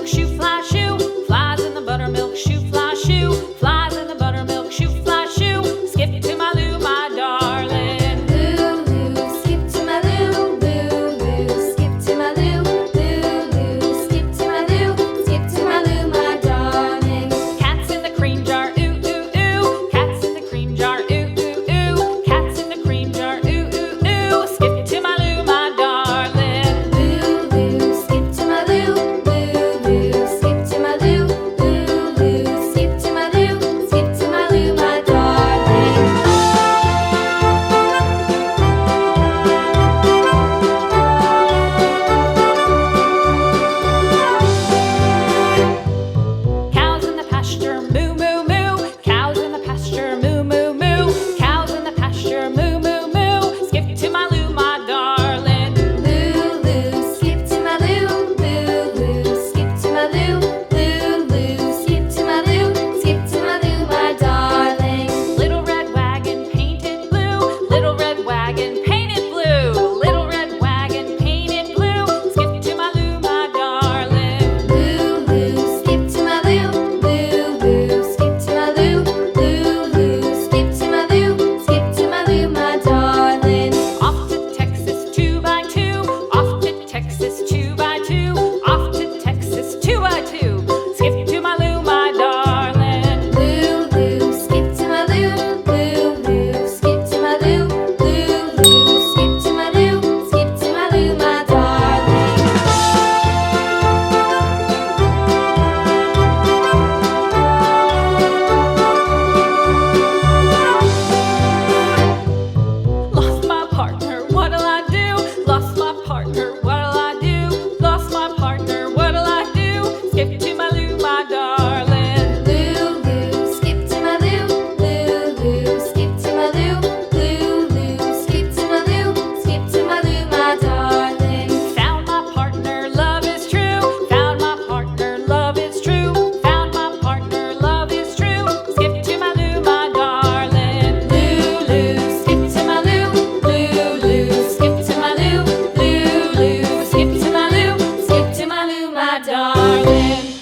buttermilk shoe, fly shoe. Flies in the buttermilk shoe, fly shoe. Flies in the buttermilk shoe, fly shoe. Skip to my Lou, my darling. Lou, skip to my Lou, Lou, skip to my Lou, Lou, skip to my Lou, skip to my Lou, my darling. Cats in the cream jar, ooh, ooh, ooh. Cats in the cream jar, ooh, ooh, ooh. Cats in the cream jar, ooh, ooh, ooh. Skip to my Lou, my darling. Lou, skip to my Lou, Lou, skip to my Lou, Lou, skip to my Lou, skip to my Lou, my darling. Cows in the pasture, moo, moo, moo. Cows in the pasture, moo, moo, moo. Cows in the pasture, moo, moo, moo. Skip to my Lou, my darling. Lou, skip to my Lou, Lou, skip to my Lou, Lou, skip to my Lou, skip to my Lou, my darling. Little red wagon painted blue. Little red wagon painted blue. Little red wagon painted blue. Skip to my Lou, my darling. Lou, skip to my Lou, Lou, skip to my Lou, Lou, skip to my Lou, skip to my Lou, my darling. Off to Texas 2x2. Off to Texas 2x2. Off to Texas 2x2. Skip to my Lou, my darling. Lou, skip to my Lou, Lou, skip to my Lou, Lou, skip to my Lou, skip to my Lou, my darling. Lost my partner, what'll I do? Lost my partner, what'll I do? Lost my partner, what'll I do? Skip to my Lou, my darling. Lou, skip to my Lou, Lou, skip to my Lou, Lou, skip to my Lou, skip to my Lou, my darling. Found my partner, love is true. Found my partner, love is true. Found my partner, love is true. Skip to my Lou, my darling. Lou, skip to my Lou, Lou, skip to my Lou, Lou, skip to my Lou, skip to my Lou, my darling.